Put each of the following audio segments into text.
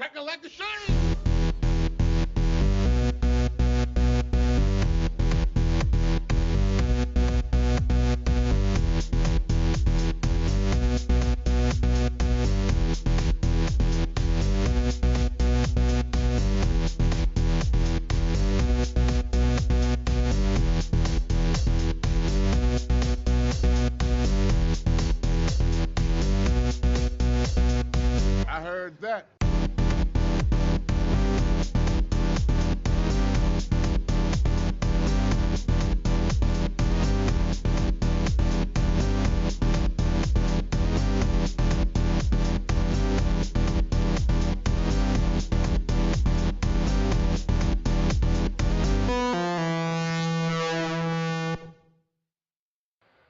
Crackle like a shine! I heard that.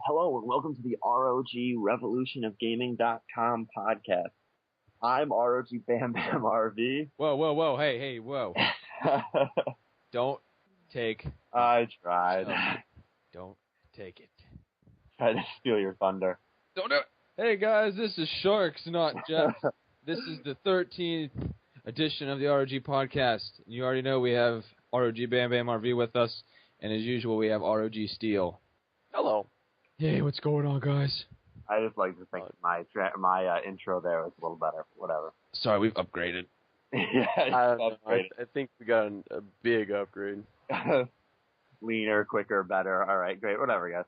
Hello and welcome to the RoG Revolution of Gaming.com podcast. I'm RoG Bam Bam RV. Whoa, hey, whoa. Don't take... I tried. Don't take it. Tried to steal your thunder. Don't do it. Hey guys, this is Sharks, not Jeff. This is the 13th edition of the RoG Podcast. You already know we have RoG Bam Bam RV with us, and as usual we have RoG Steel. Hello. Hey, what's going on, guys? I just like to think my intro there was a little better. Whatever. Sorry, we've upgraded. I think we got a big upgrade. Leaner, quicker, better. All right, great. Whatever, guys.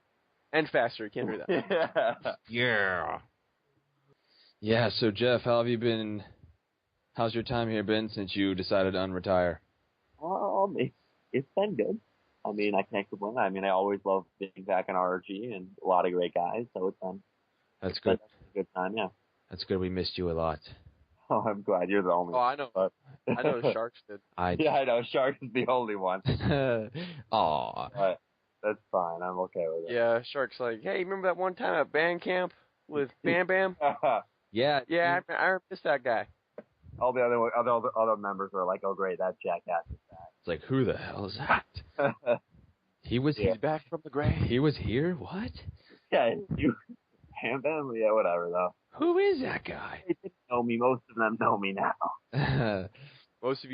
And faster. Can't do that. Yeah, so Jeff, how have you been? How's your time here been since you decided to unretire? It's been good. I mean, I can't complain. I mean, I always love being back in RoG and a lot of great guys, so it's been That's good. a good time, yeah. That's good. We missed you a lot. Oh, I'm glad you're the only Oh, one. I know. But I know the Sharks did. Yeah, I know. Shark is the only one. Aw. But that's fine. I'm okay with it. Yeah, Sharks like, hey, remember that one time at band camp with Bam Bam? Yeah. Yeah, I miss that guy. All the other members were like, "Oh, great, that jackass is back." It's like, who the hell is that? He's back from the grave. He was here? What? Yeah, you, Bam Bam, yeah, whatever though. Who is that guy? They didn't know me. Most of them know me now. Most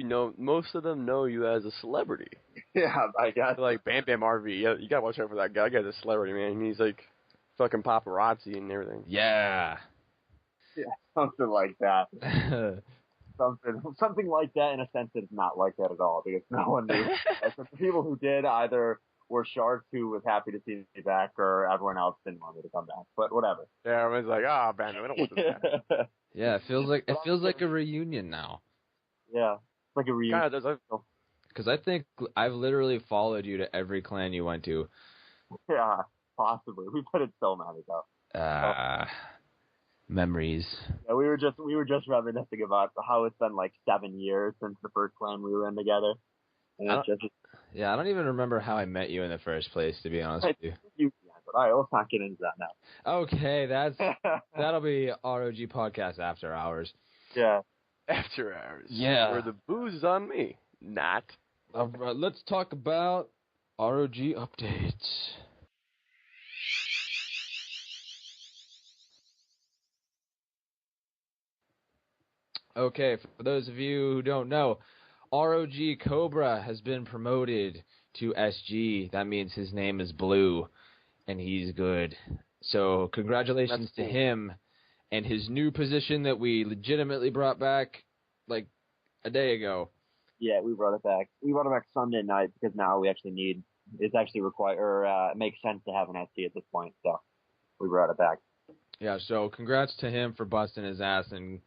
of them know you as a celebrity. Yeah, I guess. They're like Bam Bam RV. Yeah, you gotta watch out for that guy. That guy's a celebrity, man. He's like fucking paparazzi and everything. Yeah. Yeah, something like that. Something like that in a sense that's not like that at all because no one knew. The people who did either were Sharks who was happy to see me back or everyone else didn't want me to come back. But whatever. Yeah, everyone's like, oh, man, we don't want this guy. Yeah, it feels like a reunion now. Yeah, it's like a reunion. Kind of does. Because I think I've literally followed you to every clan you went to. Yeah, possibly. We put it so many though. Memories. Yeah, we were just reminiscing about how it's been like 7 years since the first clan we were in together. And it's just I don't even remember how I met you in the first place, to be honest with you. But all right, let's not get into that now. Okay, that'll be RoG Podcast After Hours. Yeah. After hours. Yeah. Where the booze is on me. Not. Let's talk about RoG updates. Okay, for those of you who don't know, RoG Cobra has been promoted to SG. That means his name is Blue, and he's good. So congratulations to him and his new position that we legitimately brought back like a day ago. Yeah, we brought it back. We brought it back Sunday night because now we actually it's actually required, or it makes sense to have an SG at this point, so we brought it back. Yeah, so congrats to him for busting his ass and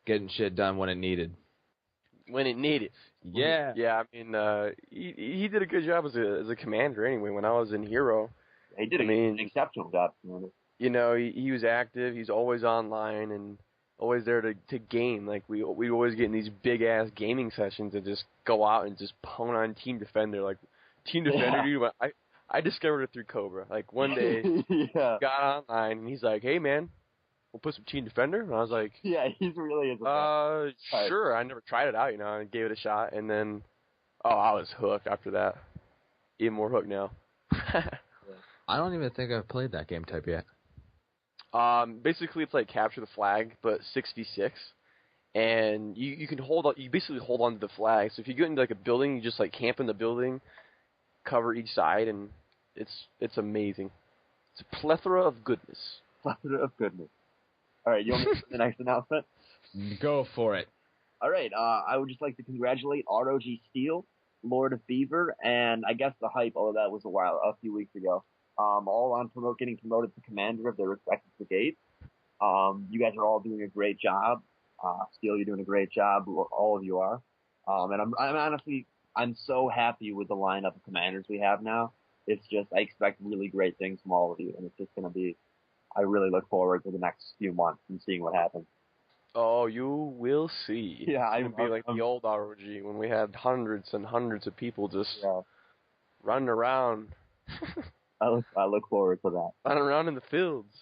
getting shit done when it needed. When it needed. Yeah. Yeah, I mean, he did a good job as a commander anyway. When I was in Hero, he did an exceptional job. You know, he was active. He's always online and always there to game. Like we always get in these big ass gaming sessions and just go out and just pwn on Team Defender. Like Team Defender, dude. I discovered it through Cobra. Like one day, got online and he's like, "Hey man, we'll put some Team Defender," and I was like, "Yeah, he's really is." Sure. I never tried it out, you know. I gave it a shot, and then, I was hooked after that. Even more hooked now. I don't even think I've played that game type yet. Basically, it's like capture the flag, but 66, and you can hold on. You basically hold on to the flag. So if you get into like a building, you just like camp in the building, cover each side, and it's amazing. It's a plethora of goodness. Plethora of goodness. All right, you want me to do the next announcement? Go for it. All right, I would just like to congratulate RoG Steel, Lord of Beaver, and I guess the hype, although that was a few weeks ago, all on getting promoted to commander of their respective brigades. You guys are all doing a great job. Steel, you're doing a great job. All of you are. And I'm honestly, I'm so happy with the lineup of commanders we have now. It's just, I expect really great things from all of you, and it's just going to be, I really look forward to the next few months and seeing what happens. Oh, you will see. Yeah, it's gonna be like the old RoG when we had hundreds and hundreds of people just running around. I look forward to that. Running around in the fields.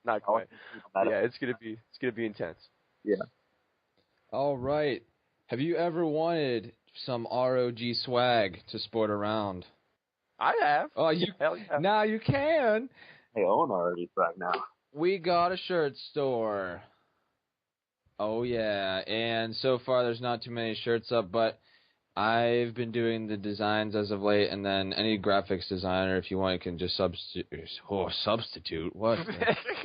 Not quite. Yeah, it's gonna be intense. Yeah. All right. Have you ever wanted some RoG swag to sport around? I have. Oh, you Hell yeah. now you can. I own RoG swag now. We got a shirt store. Oh, yeah, and so far there's not too many shirts up, but I've been doing the designs as of late, and then any graphics designer, if you want, can just substitute. What?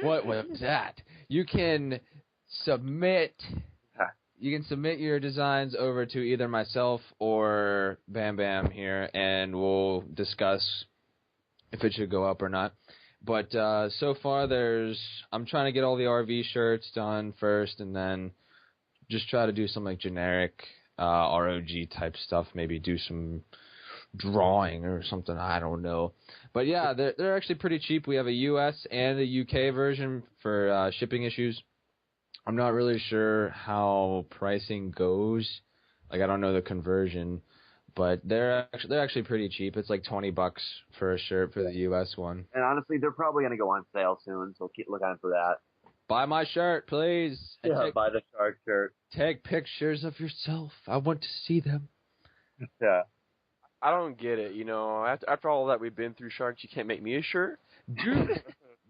What was that? You can submit your designs over to either myself or Bam Bam here, and we'll discuss if it should go up or not. But so far, I'm trying to get all the RV shirts done first, and then just try to do some like generic RoG type stuff. Maybe do some drawing or something. I don't know. But yeah, they're actually pretty cheap. We have a US and a UK version for shipping issues. I'm not really sure how pricing goes. Like I don't know the conversion. But they're actually pretty cheap. It's like $20 for a shirt for the US one. And honestly, they're probably going to go on sale soon, so keep looking out for that. Buy my shirt, please. Yeah, buy the shark shirt. Take pictures of yourself. I want to see them. Yeah. I don't get it. You know, after all that we've been through, Sharks, you can't make me a shirt?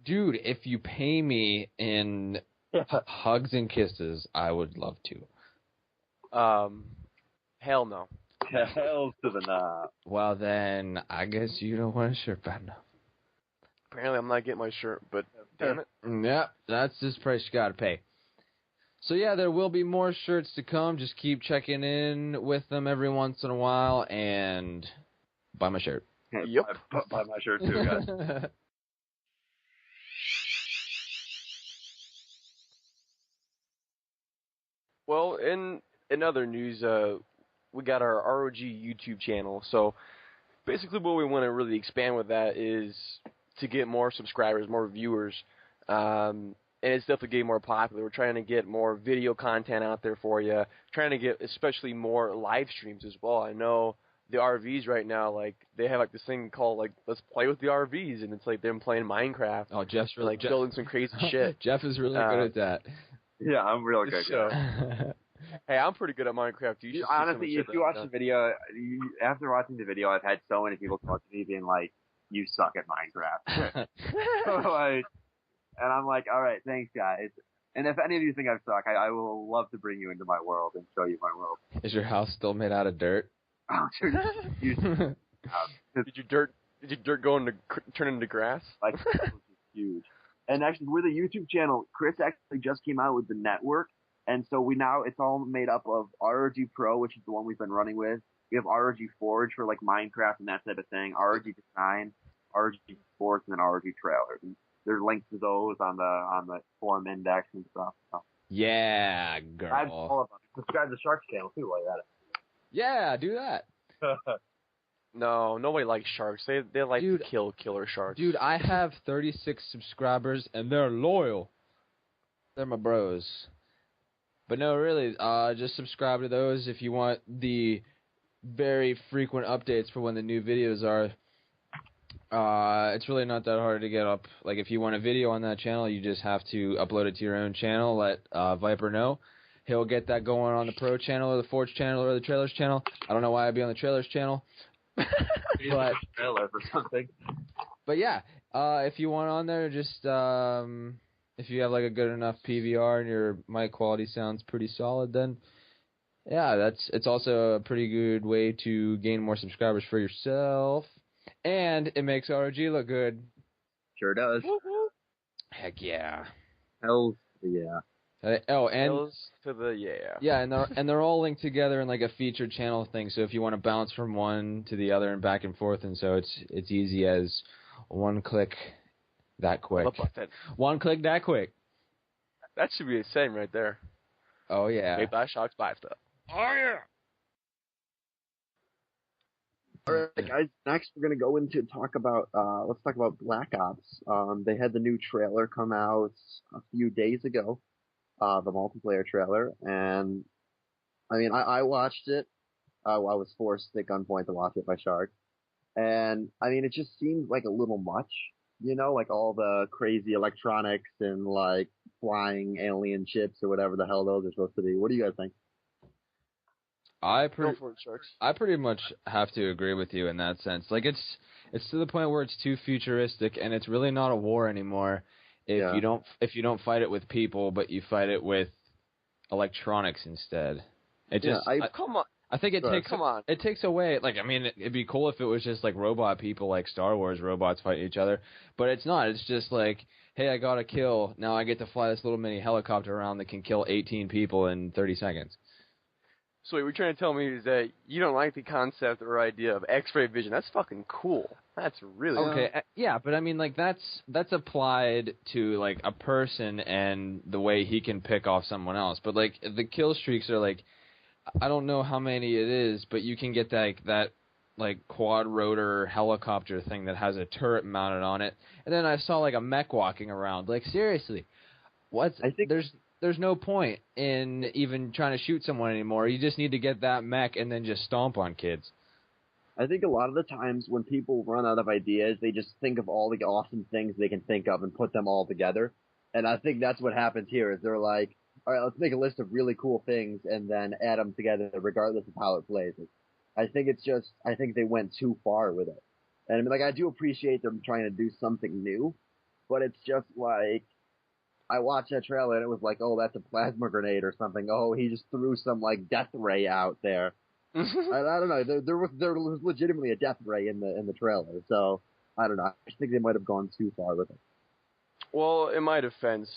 Dude, if you pay me in hugs and kisses, I would love to. Hell no. Hell to the nah. Well, then, I guess you don't want a shirt bad enough. Apparently, I'm not getting my shirt, but damn it. Yep, that's this price you gotta pay. So, yeah, there will be more shirts to come. Just keep checking in with them every once in a while and buy my shirt. Yep. Buy my shirt too, guys. Well, in other news, we got our RoG YouTube channel. So basically what we want to really expand with that is to get more subscribers, more viewers. And it's definitely getting more popular. We're trying to get more video content out there for you. Trying to get especially more live streams as well. I know the RVs right now, like, they have like this thing called like Let's Play with the RVs, and it's like them playing Minecraft. Oh, Jeff's really building some crazy shit. Jeff is really good at that. Yeah, I'm real good. So, hey, I'm pretty good at Minecraft. Honestly, if you watch the video, after watching the video, I've had so many people talk to me being like, "You suck at Minecraft." And I'm like, "All right, thanks, guys." And if any of you think I suck, I will love to bring you into my world and show you my world. Is your house still made out of dirt? Oh, sure. Did your dirt turn into grass? Like, it was huge. And actually, with a YouTube channel, Chris actually just came out with the network. And so it's all made up of RoG Pro, which is the one we've been running with. We have RoG Forge for like Minecraft and that type of thing. RoG Design, RoG Sports, and then RoG Trailers. And there's links to those on the forum index and stuff. So. Yeah, girl. I have all of them. Subscribe to the Sharks channel too while you're at it. Yeah, do that. No, nobody likes sharks. They like to kill killer sharks. Dude, I have 36 subscribers, and they're loyal. They're my bros. But no, really, just subscribe to those if you want the very frequent updates for when the new videos are. It's really not that hard to get up. Like, if you want a video on that channel, you just have to upload it to your own channel, let Viper know. He'll get that going on the Pro channel or the Forge channel or the Trailers channel. I don't know why I'd be on the Trailers channel. Trailer for something. But yeah, if you want on there, just if you have like a good enough PVR and your mic quality sounds pretty solid, then yeah, it's also a pretty good way to gain more subscribers for yourself, and it makes RoG look good. Sure does. Heck yeah. Hell yeah. And Hills to the yeah, and they're all linked together in like a featured channel thing. So if you want to bounce from one to the other and back and forth, and so it's easy as one click, that quick. One click, that quick. That should be the same right there. Oh yeah. Made by Sharks by stuff. Oh, yeah. All right, guys. Next, we're gonna go into let's talk about Black Ops. They had the new trailer come out a few days ago, the multiplayer trailer, and I mean, I watched it. I was forced at gunpoint to watch it by Shark, and I mean, it just seemed like a little much, like all the crazy electronics and like flying alien ships or whatever the hell those are supposed to be. What do you guys think? I pretty much have to agree with you in that sense. Like it's to the point where it's too futuristic, and it's really not a war anymore. If you don't fight it with people, but you fight it with electronics instead. Come on. I think it takes away. Like, I mean, it'd be cool if it was just like robot people, like Star Wars robots fighting each other, but it's not. It's just like, hey, I got a kill. Now I get to fly this little mini helicopter around that can kill 18 people in 30 seconds. So what you're trying to tell me is that you don't like the concept or idea of X-ray vision. That's fucking cool. That's really okay. Yeah, but I mean, like that's applied to like a person and the way he can pick off someone else. But like the kill streaks are like, I don't know how many it is, but you can get that quad rotor helicopter thing that has a turret mounted on it. And then I saw like a mech walking around. Like seriously, there's no point in even trying to shoot someone anymore. You just need to get that mech and then just stomp on kids. I think a lot of the times when people run out of ideas, they just think of all the awesome things they can think of and put them all together. And I think that's what happens here is they're like, all right, let's make a list of really cool things and then add them together regardless of how it plays. I think they went too far with it. And I mean, like, I do appreciate them trying to do something new, but it's just like, I watched that trailer and it was like, oh, that's a plasma grenade or something. Oh, he just threw some like death ray out there. I don't know. There was legitimately a death ray in the trailer. So I don't know. I just think they might have gone too far with it. Well, in my defense,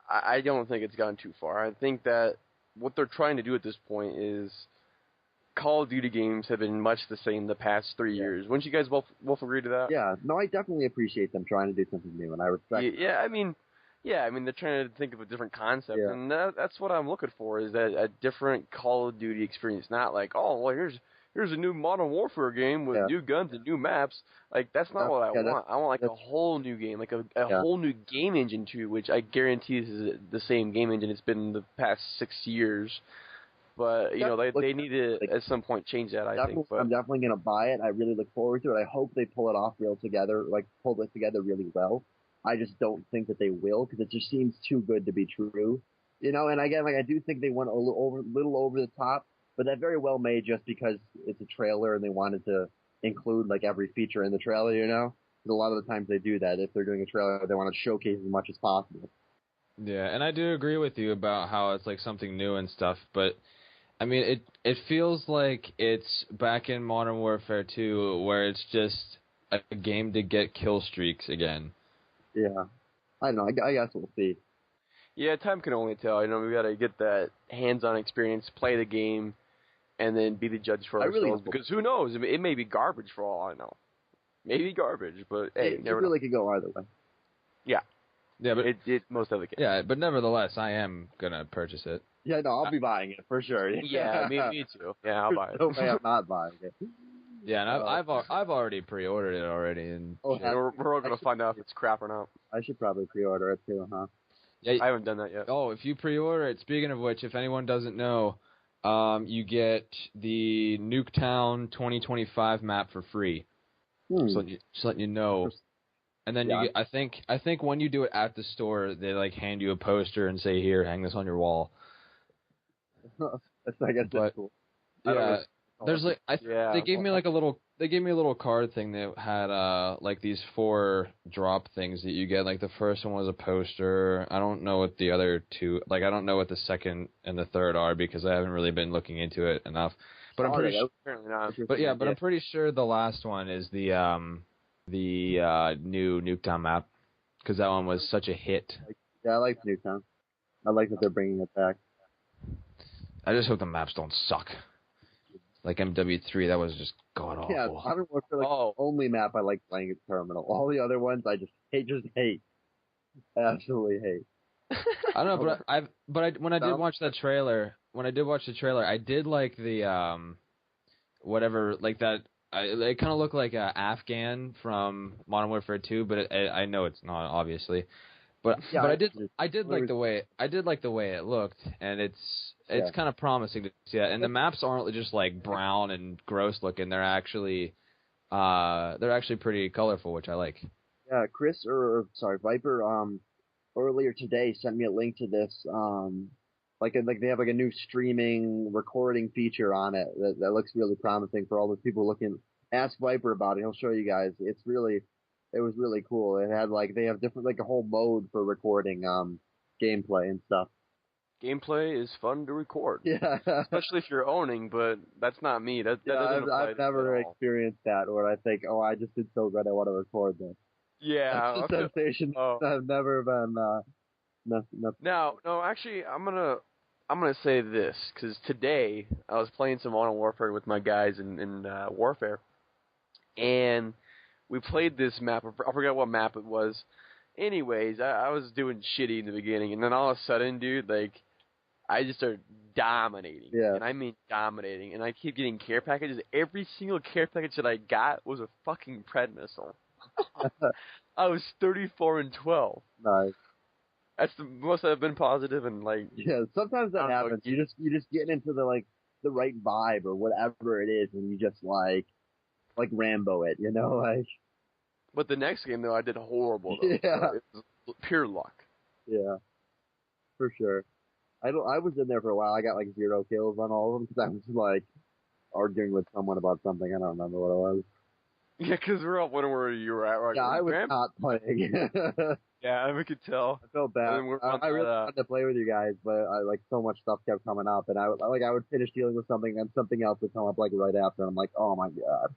I don't think it's gone too far. I think that what they're trying to do at this point is Call of Duty games have been much the same the past 3 years. Wouldn't you guys both agree to that? Yeah. No, I definitely appreciate them trying to do something new, and I respect it. Yeah, I mean, they're trying to think of a different concept, and that's what I'm looking for, is that a different Call of Duty experience. Not like, oh, well, here's a new Modern Warfare game with new guns and new maps. Like, that's not what I want. I want, like, a whole new game, like a whole new game engine, too, which I guarantee is the same game engine it's been the past 6 years. But, they need to, at some point, change that, I think. But I'm definitely going to buy it. I really look forward to it. I hope they pull it together really well. I just don't think that they will, because it just seems too good to be true, And again, like, I do think they went a little over the top, but that very well may just because it's a trailer and they wanted to include like every feature in the trailer, Because a lot of the times they do that. If they're doing a trailer, they want to showcase as much as possible. Yeah, and I do agree with you about how it's like something new and stuff, but I mean, it feels like it's back in Modern Warfare 2, where it's just a game to get kill streaks again. Yeah. I don't know. I guess we'll see. Yeah, time can only tell. We got to get that hands-on experience, play the game, and then be the judge for ourselves. Because who knows? I mean, it may be garbage for all I know. Maybe garbage, but hey, it really could go either way. Yeah. Yeah, but it most of the game. Yeah, but nevertheless, I am gonna purchase it. Yeah, no, I'll be buying it for sure. Yeah, me too. Yeah, I'll buy it. No way I'm not buying it. Yeah, and I've already pre-ordered it already, and we're all gonna find out if it's crap or not. I should probably pre-order it too, huh? Yeah, I haven't done that yet. Oh, if you pre-order it, speaking of which, if anyone doesn't know, you get the Nuketown 2025 map for free. Just letting you know. And then you get, I think when you do it at the store, they like hand you a poster and say, "Here, hang this on your wall." I guess that's cool. Yeah, there's like they gave me like a little they gave me a little card thing that had like these 4 drop things that you get. Like the first one was a poster. I don't know what the other 2, like I don't know what the second and the third are because I haven't really been looking into it enough. But I'm pretty sure. But I'm pretty sure the last one is the new Nuketown map because that one was such a hit. Yeah, I like Nuketown. I like that they're bringing it back. I just hope the maps don't suck. Like MW3, that was just god awful. Yeah, I don't know for the only map I like playing is Terminal. All the other ones I just hate. Absolutely hate. I don't know, but when I did watch the trailer, I did like the whatever, like that. It kind of looked like Afghan from Modern Warfare 2, but I know it's not, obviously. But I did like the way it looked, and it's kind of promising to see that. And the maps aren't just like brown and gross looking; they're actually pretty colorful, which I like. Yeah, Viper earlier today sent me a link to this like they have like a new streaming recording feature on it that looks really promising for all those people looking. Ask Viper about it; he'll show you guys. It was really cool. It had they have different, like a whole mode for recording gameplay and stuff. Gameplay is fun to record. Yeah. Especially if you're owning, but that's not me. That doesn't apply I've never experienced that where I think, I just did so good I want to record this. Yeah. That's a sensation. I've never been No, actually I'm gonna say this, because today I was playing some Modern Warfare with my guys in Warfare, and we played this map. I forgot what map it was. Anyways, I was doing shitty in the beginning, and then all of a sudden, dude, I just started dominating. Yeah. And I mean dominating. And I keep getting care packages. Every single care package that I got was a fucking Pred missile. I was 34-12. Nice. That's the most I've been positive, and Yeah, sometimes that happens. You just get into the right vibe or whatever it is, and you just like Rambo it, But the next game, though, I did horrible, though. Yeah. It was pure luck. Yeah, for sure. I was in there for a while. I got 0 kills on all of them because I was arguing with someone about something. I don't remember what it was. Yeah, because we're all wondering where you were at. Right? Yeah, I was not playing. Yeah, we could tell. I felt bad. I really wanted to play with you guys, but so much stuff kept coming up, and I would finish dealing with something, and something else would come up right after, and I'm like, oh my god.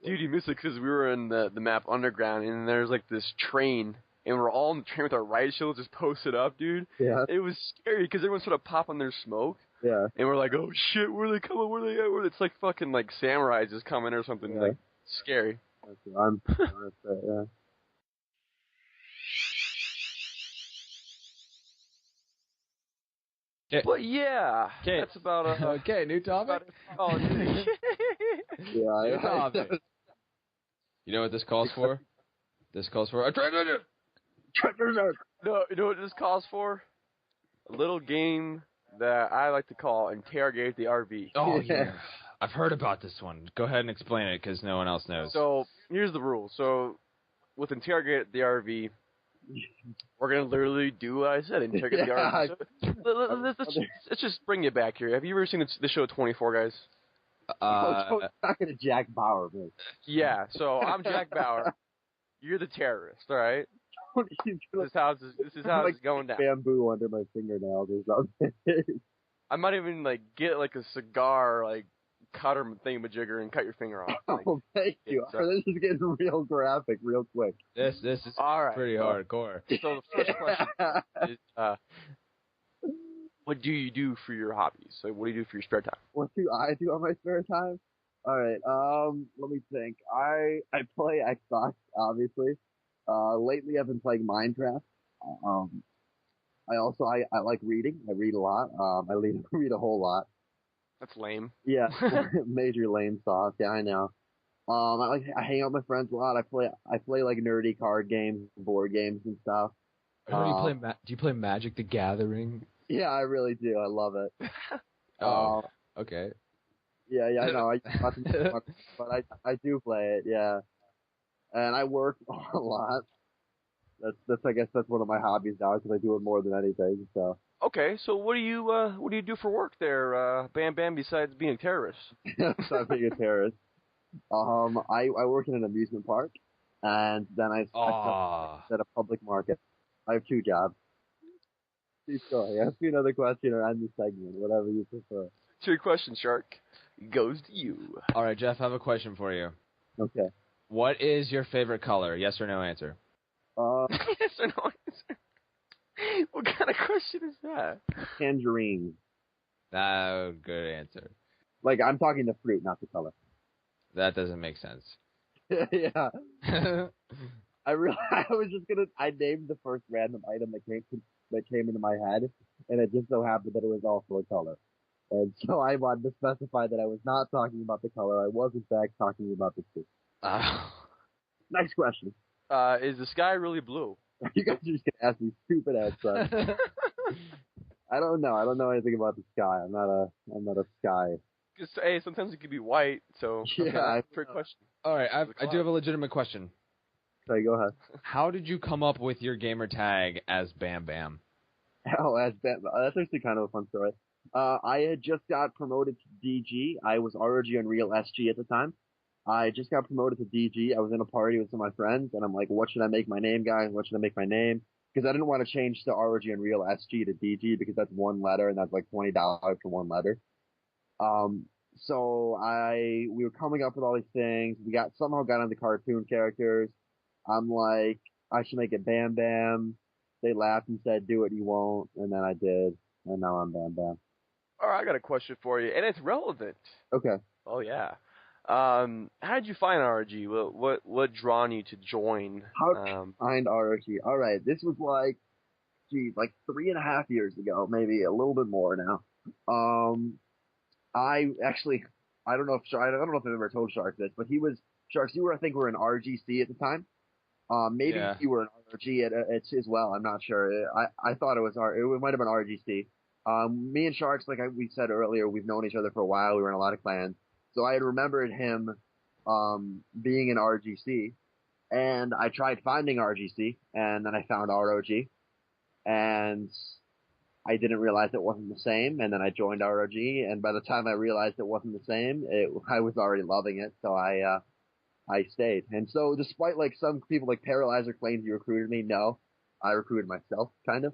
Dude, you missed it because we were in the map Underground, and there's this train, and we're all in the train with our riot shields just posted up, dude. Yeah. It was scary because everyone's sort of popping their smoke. Yeah. And we're like, oh shit, where are they coming? Where are they at? It's like fucking samurais just coming or something. Yeah. Scary. I'm yeah. Okay. But yeah, that's about okay, new topic. Yeah. New topic. You know what this calls for? This calls for a treasure. No, you know what this calls for? A little game that I like to call Interrogate the RV. Oh yeah. I've heard about this one. Go ahead and explain it because no one else knows. So here's the rule. So with Interrogate the RV, we're gonna literally do what I said. Interrogate the RV. So, let's just bring it back here. Have you ever seen the show 24, guys? Talking to Jack Bauer, man. Yeah. So I'm Jack Bauer. You're the terrorist. All right. This is how it's going down. Bamboo under my fingernails or something. I might even get a cigar cutter thingamajigger and cut your finger off. Thank you. This is getting real graphic real quick. This is all right, pretty hardcore. So the first question is, what do you do for your hobbies? What do you do for your spare time? What do I do on my spare time? All right. Let me think. I play Xbox, obviously. Lately I've been playing Minecraft. I like reading. I read a lot. I read a whole lot. That's lame. Yeah, major lame sauce. Yeah, I know. I hang out with my friends a lot. I play nerdy card games, board games, and stuff. Do you play Magic the Gathering? Yeah, I really do. I love it. Okay. Yeah, I know. But I do play it. Yeah, and I work a lot. I guess that's one of my hobbies now because I do it more than anything. So. Okay, so what do you do for work there, Bam Bam? Besides being a terrorist? Besides being a terrorist, I work in an amusement park, and then I Ah. at a public market. I have 2 jobs. Please go ahead. Ask me another question or end the segment, whatever you prefer. To your question, Shark, goes to you. All right, Jeff, I have a question for you. Okay. What is your favorite color? Yes or no answer. Yes or no answer? What kind of question is that? Tangerine. Good answer. Like, I'm talking the fruit, not the color. That doesn't make sense. Yeah. I named the first random item that came into my head, and it just so happened that it was also a color. And so I wanted to specify that I was not talking about the color. I was, in fact, talking about the fruit. Next question. Is the sky really blue? You guys are just going to ask me stupid ass questions. I don't know. I don't know anything about the sky. I'm not a sky. Just, hey, sometimes it could be white, so Yeah. Fair question. All right, I do have a legitimate question. Sorry, go ahead. How did you come up with your gamer tag as Bam Bam? Oh, that's actually kind of a fun story. I had just got promoted to DG. I was RoG Unreal SG at the time. I just got promoted to DG. I was in a party with some of my friends, and I'm like, what should I make my name, guys? What should I make my name? Because I didn't want to change to RoG Unreal SG to DG because that's one letter, and that's like $20 for one letter. So we were coming up with all these things. We somehow got on the cartoon characters. I'm like, I should make it Bam Bam. They laughed and said, do it, you won't. And then I did. And now I'm Bam Bam. All right, I got a question for you, and it's relevant. Okay. Oh, yeah. How did you find RoG? What drawn you to join? How did you find RoG? All right. This was like 3.5 years ago, maybe a little bit more now. I don't know if I've ever told Shark this, but Sharks, you were, I think, were in RGC at the time. Maybe Yeah. you were in RoG as well. I'm not sure. I thought it might have been RGC. Me and Sharks, like we said earlier, we've known each other for a while. We were in a lot of clans. So I had remembered him, being in RGC, and I tried finding RGC, and then I found RoG, and I didn't realize it wasn't the same, and then I joined RoG, and by the time I realized it wasn't the same, I was already loving it, so I stayed. And so despite like some people like Paralyzer claims you recruited me, no, I recruited myself, kind of.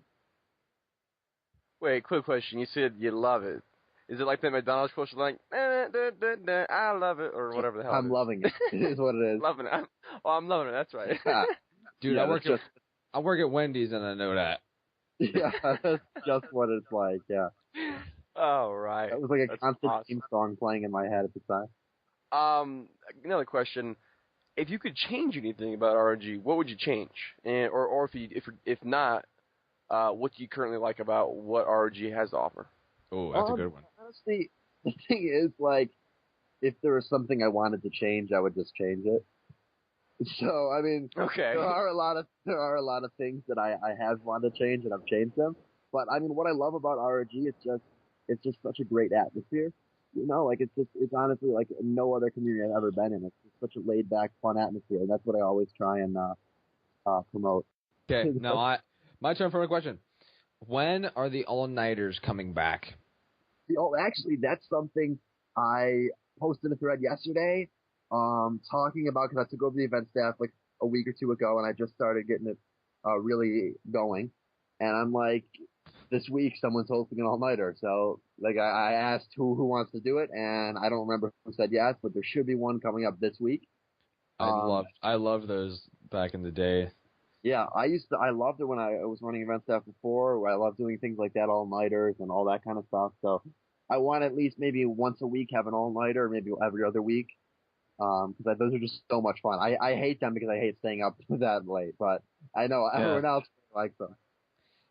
Wait, quick question. You said you love it. Is it like that McDonald's question, like, I love it, or whatever the hell? I'm loving it. Is what it is. Loving it. I'm loving it. That's right. Yeah. Dude, Yeah, I work at Wendy's and I know that. Yeah, that's just what it's like. Yeah. All right. That was like a constant awesome. theme song playing in my head at the time. Another question. If you could change anything about RoG, what would you change? And or if not, what do you currently like about what RoG has to offer? Oh, that's a good one. Honestly, the thing is, like, if there was something I wanted to change, I would just change it. So, I mean, Okay. there are a lot of things that I have wanted to change, and I've changed them. But I mean, what I love about RoG is it's just such a great atmosphere. You know, like it's honestly like no other community I've ever been in. It's just such a laid back, fun atmosphere, and that's what I always try and promote. Okay, now my turn for a question. When are the all-nighters coming back? Actually, that's something I posted a thread yesterday, talking about, because I took over the event staff like a week or two ago, and I just started getting it really going. And I'm like, this week someone's hosting an all-nighter, so like I asked who wants to do it, and I don't remember who said yes, but there should be one coming up this week. I loved those back in the day. Yeah, I loved it when I was running event staff before, where I loved doing things like that, all-nighters and all that kind of stuff. So I want at least maybe once a week have an all-nighter, maybe every other week, because those are just so much fun. I hate them because I hate staying up that late, but I know everyone else likes them.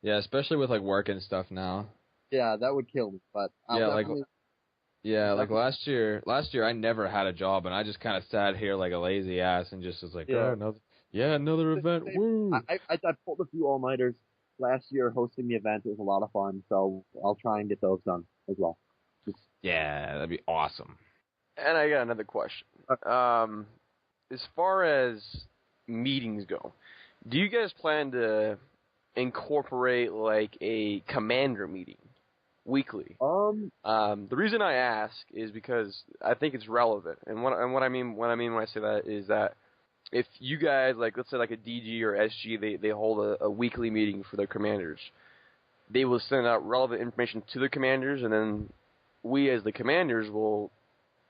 Yeah, especially with like work and stuff now. Yeah, that would kill me, but like last year I never had a job, and I just kind of sat here like a lazy ass and just was like, another event, woo! I pulled a few all-nighters last year hosting the event. It was a lot of fun, so I'll try and get those done as well. Yeah, that'd be awesome. And I got another question. As far as meetings go, do you guys plan to incorporate like a commander meeting weekly? Um, The reason I ask is because I think it's relevant, and what I mean when I say that is that if you guys, like, let's say like a DG or SG, they hold a weekly meeting for their commanders, they will send out relevant information to the commanders, and then we as the commanders will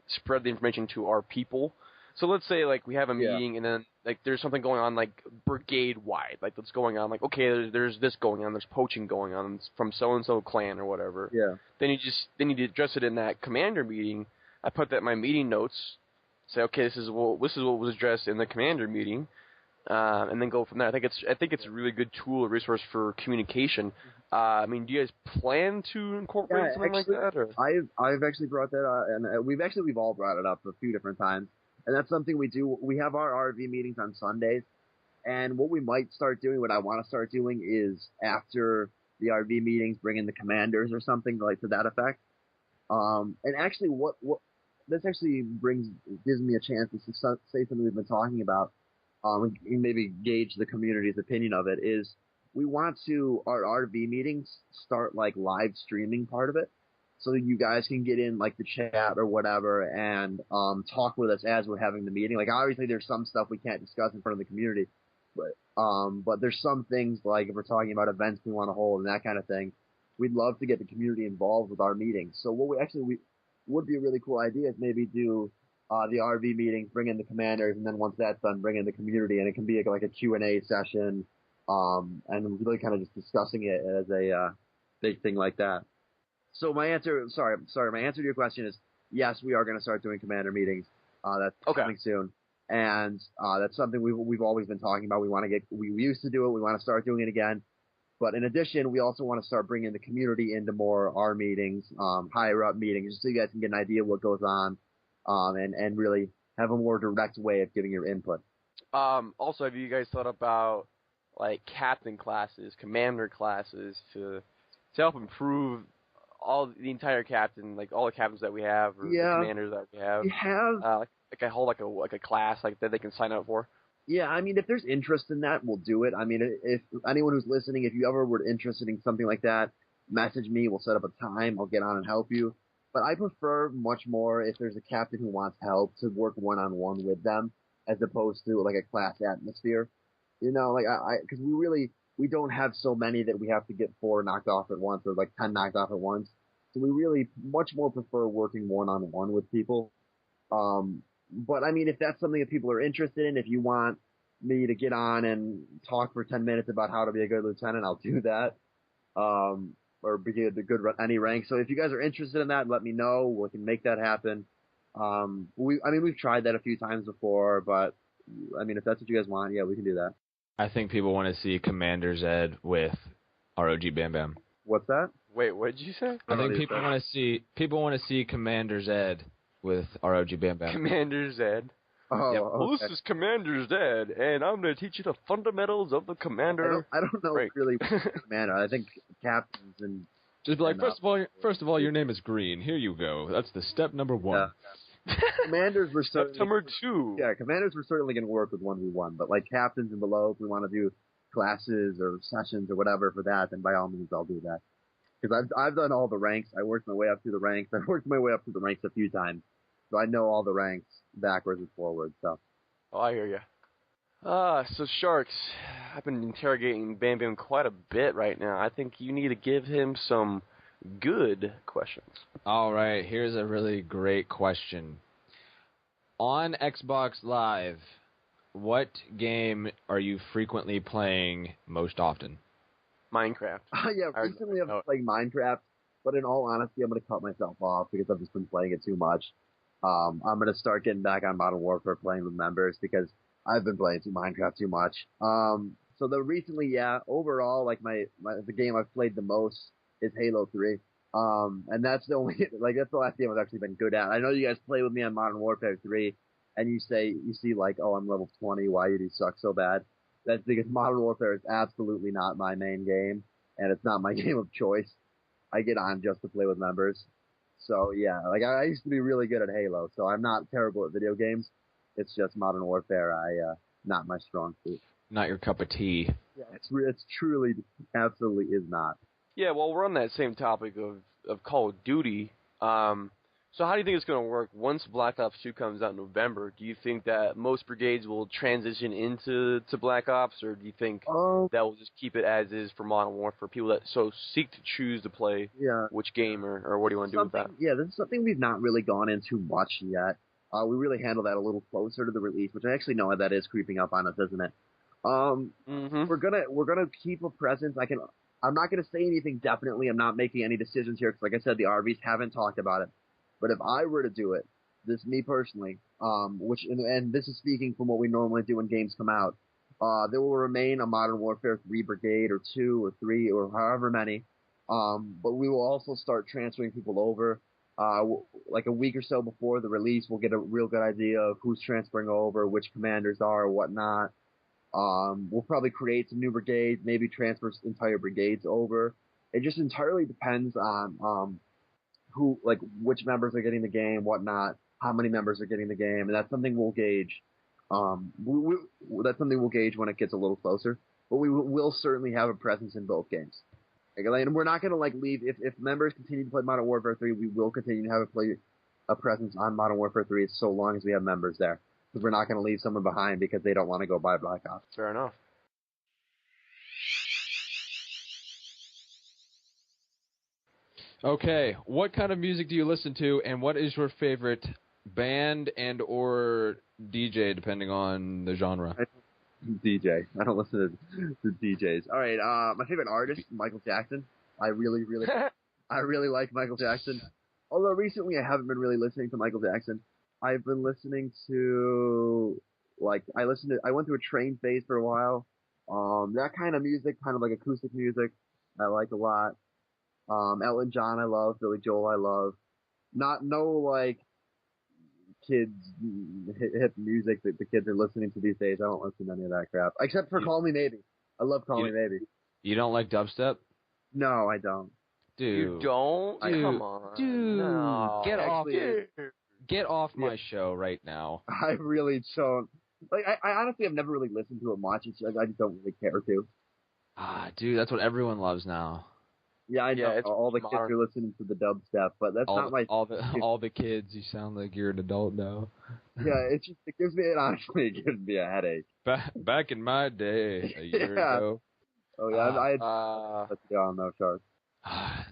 spread the information to our people. So let's say like we have a meeting, and then like there's something going on like brigade wide, like that's going on, like okay, there's this going on, there's poaching going on from so and so clan or whatever. Yeah. Then you address it in that commander meeting. I put that in my meeting notes. Say, okay, this is what was addressed in the commander meeting, and then go from there. I think it's a really good tool, a resource for communication. I mean, do you guys plan to incorporate something like that? Or? I've actually brought that up, and we've all brought it up a few different times, and that's something we do. We have our RV meetings on Sundays, and what we might start doing, what I want to start doing, is after the RV meetings, bring in the commanders or something like to that effect. And actually, what this actually gives me a chance to say something we've been talking about, and maybe gauge the community's opinion of it, is we want to, our RV meetings, start like live streaming part of it, so that you guys can get in like the chat or whatever and talk with us as we're having the meeting. Like obviously there's some stuff we can't discuss in front of the community, but there's some things like if we're talking about events we want to hold and that kind of thing, we'd love to get the community involved with our meetings. So what we would be a really cool idea is maybe do the RV meetings, bring in the commanders, and then once that's done, bring in the community, and it can be like a Q&A session, and really kind of just discussing it as a big thing like that. So my answer to your question is yes, we are going to start doing commander meetings. That's coming soon, and that's something we've always been talking about. We used to do it. We want to start doing it again. But in addition, we also want to start bringing the community into more our meetings, higher up meetings, just so you guys can get an idea of what goes on, and really have a more direct way of giving your input. Also, have you guys thought about like captain classes, commander classes to help improve the entire captain, like all the captains that we have, or the commanders that we have? We have like I hold like a class like that they can sign up for. Yeah, I mean, if there's interest in that, we'll do it. I mean, if anyone who's listening, if you ever were interested in something like that, message me. We'll set up a time. I'll get on and help you. But I prefer much more if there's a captain who wants help to work one-on-one with them as opposed to like a class atmosphere. You know, like because we don't have so many that we have to get 4 knocked off at once or like 10 knocked off at once. So we really much more prefer working one-on-one with people. But I mean, if that's something that people are interested in, if you want me to get on and talk for 10 minutes about how to be a good lieutenant, I'll do that. Or be a good any rank. So if you guys are interested in that, let me know. We can make that happen. We've tried that a few times before, but I mean, if that's what you guys want, yeah, we can do that. I think people want to see Commander's Ed with RoG Bam Bam. What's that? Wait, what did you say? I think people want to see Commander's Ed with RoG Bam Bam. Commander's Ed. Oh, yeah, well, okay. This is Commander's Ed, and I'm going to teach you the fundamentals of the commander. I don't know really commander. I think captains and just be like, first of all, your name is Green. Here you go. That's the step number 1. Yeah. Commanders were step number 2. Yeah, commanders were certainly going to work with 1v1, but like captains and below, if we want to do classes or sessions or whatever for that, then by all means I'll do that. Because I've done all the ranks. I worked my way up through the ranks. I've worked my way up through the ranks a few times. So I know all the ranks backwards and forwards. So. Oh, I hear you. So Sharks, I've been interrogating Bam Bam quite a bit right now. I think you need to give him some good questions. All right, here's a really great question. On Xbox Live, what game are you frequently playing most often? Minecraft. Yeah, recently I've been playing Minecraft, but in all honesty, I'm going to cut myself off because I've just been playing it too much. I'm going to start getting back on Modern Warfare playing with members because I've been playing Minecraft too much. So overall, like the game I've played the most is Halo 3. And that's the last game I've actually been good at. I know you guys play with me on Modern Warfare 3 and you see like, oh, I'm level 20. Why do you suck so bad? That's because Modern Warfare is absolutely not my main game and it's not my game of choice. I get on just to play with members. So yeah, like I used to be really good at Halo, so I'm not terrible at video games. It's just Modern Warfare, not my strong suit. Not your cup of tea. Yeah, it's truly, absolutely is not. Yeah, well, we're on that same topic of of Call of Duty. So how do you think it's going to work once Black Ops 2 comes out in November? Do you think that most brigades will transition into Black Ops, or do you think that will just keep it as is for Modern Warfare, people that so seek to choose to play which game, or what do you want to do with that? Yeah, this is something we've not really gone into much yet. We really handle that a little closer to the release, which I actually know that is creeping up on us, isn't it? We're gonna keep a presence. I'm not gonna say anything definitely. I'm not making any decisions here because, like I said, the RVs haven't talked about it. But if I were to do it, me personally, and this is speaking from what we normally do when games come out, there will remain a Modern Warfare 3 Brigade or 2 or 3 or however many. But we will also start transferring people over. Like a week or so before the release, we'll get a real good idea of who's transferring over, which commanders are, or whatnot. We'll probably create some new brigades, maybe transfer entire brigades over. It just entirely depends on which members are getting the game, whatnot, how many members are getting the game, and that's something we'll gauge. That's something we'll gauge when it gets a little closer. But we'll certainly have a presence in both games. And we're not going to leave. If members continue to play Modern Warfare 3, we will continue to have a presence on Modern Warfare 3 so long as we have members there. Because we're not going to leave someone behind because they don't want to go buy Black Ops. Fair enough. Okay, what kind of music do you listen to, and what is your favorite band and or DJ, depending on the genre? DJ. I don't listen to DJs. All right, my favorite artist, Michael Jackson. I really like Michael Jackson. Although recently I haven't been really listening to Michael Jackson. I've been listening to, I went through a train phase for a while. That kind of music, kind of like acoustic music, I like a lot. Elton John I love, Billy Joel I love. Kids hip music that the kids are listening to these days. I don't listen to any of that crap. Except for Call Me Maybe. I love Call Me Maybe. You don't like dubstep? No, I don't. Dude. You don't? Dude. Come on. Dude. No. Get off my show right now. I really don't. I honestly have never really listened to it much. It's I just don't really care to. Dude, that's what everyone loves now. Yeah, I know. All the kids are listening to the dubstep, but that's not my... All the kids, you sound like you're an adult now. Yeah, it gives me a headache. Back in my day, a year ago. Oh, yeah, let's go on those charts.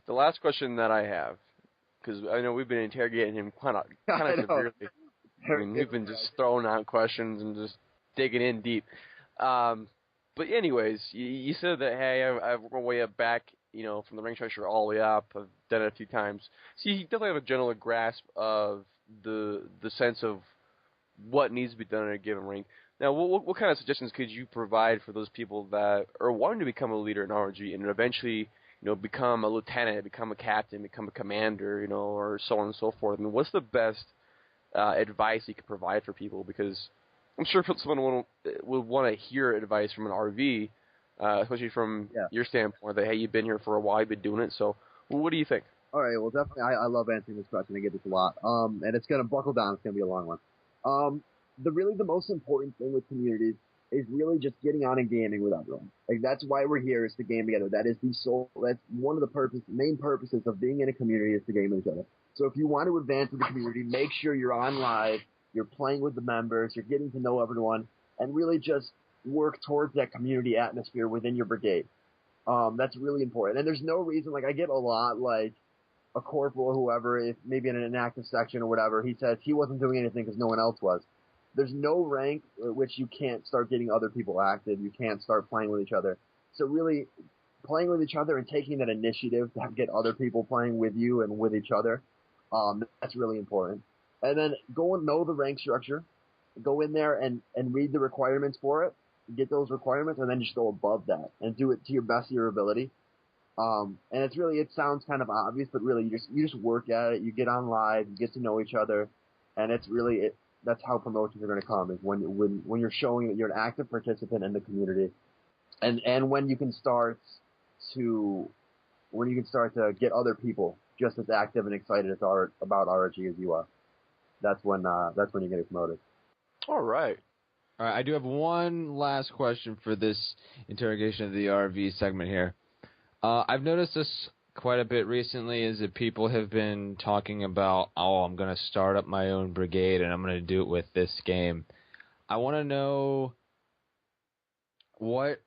The last question that I have, because I know we've been interrogating him kind of severely. I mean, we've been just throwing out questions and just digging in deep. But anyways, you said that, hey, I've worked my way up back, from the ring structure all the way up. I've done it a few times. So you definitely have a general grasp of the sense of what needs to be done in a given ring. Now, what kind of suggestions could you provide for those people that are wanting to become a leader in RoG and eventually, become a lieutenant, become a captain, become a commander, or so on and so forth? I mean, what's the best advice you could provide for people? Because I'm sure someone would want to hear advice from an RV, especially from your standpoint that, hey, you've been here for a while, you've been doing it. So what do you think? All right, well, definitely, I love answering this question. I get this a lot. And it's going to buckle down. It's going to be a long one. The most important thing with communities is really just getting on and gaming with everyone. That's why we're here, is to game together. That's one of the main purposes of being in a community, is to game with each other. So if you want to advance in the community, make sure you're on live, you're playing with the members, you're getting to know everyone, and really just work towards that community atmosphere within your brigade. That's really important. And there's no reason, I get a lot, a corporal or whoever, if maybe in an inactive section or whatever, he says he wasn't doing anything because no one else was. There's no rank at which you can't start getting other people active. You can't start playing with each other. So really, playing with each other and taking that initiative to get other people playing with you and with each other, that's really important. And then go and know the rank structure. Go in there and read the requirements for it. Get those requirements, and then just go above that and do it to your best of your ability. And it sounds kind of obvious, but really you just work at it. You get on live, you get to know each other, and it's really that's how promotions are going to come, is when you're showing that you're an active participant in the community, and when you can start to get other people just as active and excited about RoG as you are. That's when you get promoted. All right. I do have one last question for this interrogation of the RV segment here. I've noticed this quite a bit recently is that people have been talking about, I'm going to start up my own brigade and I'm going to do it with this game. I want to know what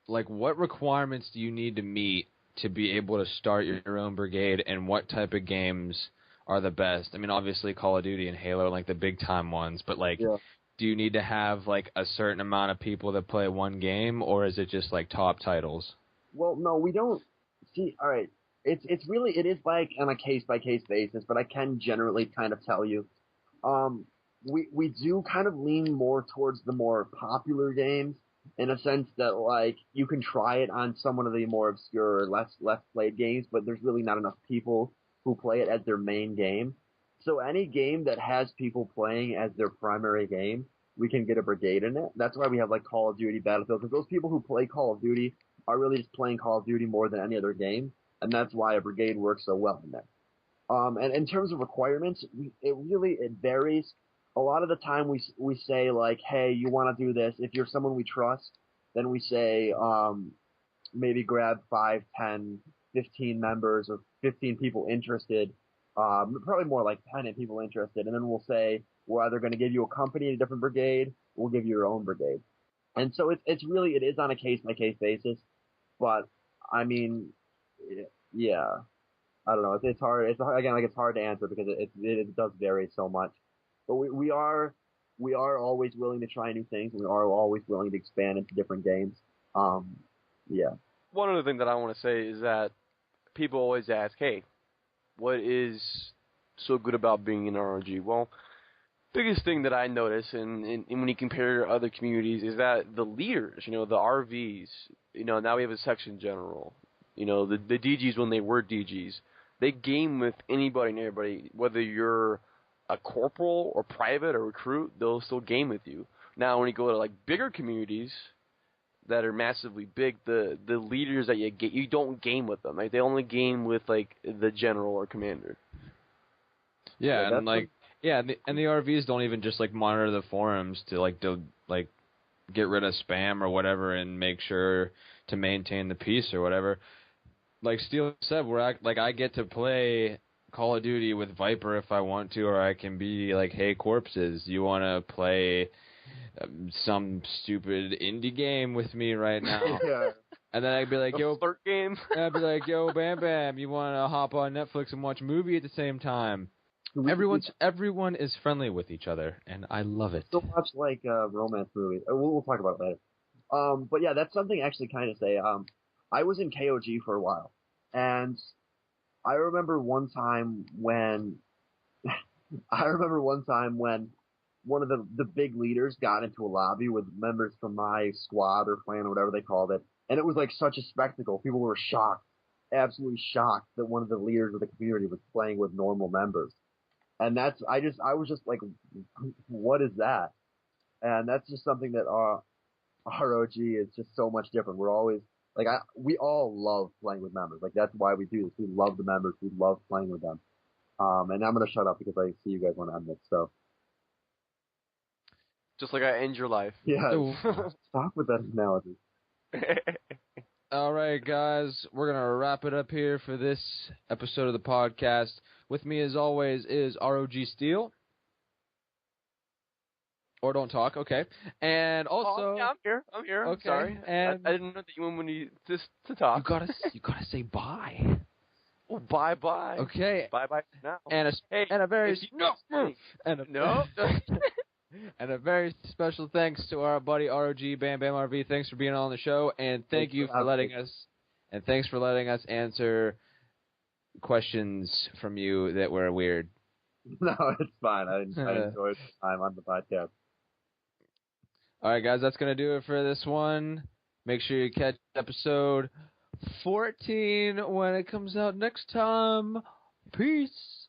requirements do you need to meet to be able to start your own brigade, and what type of games are the best? I mean, obviously Call of Duty and Halo are like the big time ones, but do you need to have like a certain amount of people that play one game, or is it just like top titles? Well, no, we don't. See, all right. It's really, it is like on a case-by-case basis, but I can generally kind of tell you. We do kind of lean more towards the more popular games, in a sense that, like, you can try it on some of the more obscure or less played games, but there's really not enough people who play it as their main game. So any game that has people playing as their primary game, we can get a brigade in it. That's why we have, like, Call of Duty, Battlefield, because those people who play Call of Duty are really just playing Call of Duty more than any other game, and that's why a brigade works so well in there. And in terms of requirements, it varies. A lot of the time we say, like, hey, you want to do this. If you're someone we trust, then we say maybe grab 5, 10, 15 members or 15 people interested, probably more like 10 people interested. And then we'll say we're either going to give you a company in a different brigade, or we'll give you your own brigade. And so it is on a case-by-case basis. But, I mean, yeah, I don't know. It's hard. Again, like, it's hard to answer because it does vary so much. But we are always willing to try new things, and we are always willing to expand into different games. Yeah. One other thing that I want to say is that people always ask, hey, what is so good about being in RoG? Well, biggest thing that I notice, and when you compare other communities, is that the leaders, the RVs, now we have a section general, the DGs when they were DGs, they game with anybody and everybody, whether you're a corporal or private or recruit, they'll still game with you. Now, when you go to like bigger communities that are massively big, the leaders that you don't game with them. Like, they only game with like the general or commander. Yeah, and like and the RVs don't even just like monitor the forums to get rid of spam or whatever and make sure to maintain the peace or whatever. Like Steele said, I get to play Call of Duty with Viper if I want to, or I can be like, hey, corpses, you want to play some stupid indie game with me right now? Yeah. And then I'd be like, yo, flirt game. I'd be like, yo, Bam Bam, you want to hop on Netflix and watch a movie at the same time? Everyone is friendly with each other, and I love it. So much like romance movies. We'll talk about it later. But yeah, that's something actually kind of say. I was in KOG for a while, and I remember one time when one of the big leaders got into a lobby with members from my squad or clan or whatever they called it, and it was like such a spectacle. People were shocked, absolutely shocked, that one of the leaders of the community was playing with normal members. And I was just like, what is that? And that's just something that RoG is just so much different. We're always like, we all love playing with members. Like, that's why we do this. We love the members. We love playing with them. And I'm gonna shut up because I see you guys want to end it. So, just like I end your life. Yeah. Stop with that analogy. All right, guys, we're going to wrap it up here for this episode of the podcast. With me, as always, is RoG Steele. Or don't talk, okay. And also... yeah, I'm here. Okay. Sorry. And I didn't know that you wanted me to talk. You gotta say bye. Oh, bye-bye. Okay. Bye-bye now. And a very... No. And a very special thanks to our buddy RoG Bam Bam RV. Thanks for being on the show, and thanks for letting us answer questions from you that were weird. No, it's fine. I enjoyed the time on the podcast. All right, guys, that's gonna do it for this one. Make sure you catch episode 14 when it comes out next time. Peace.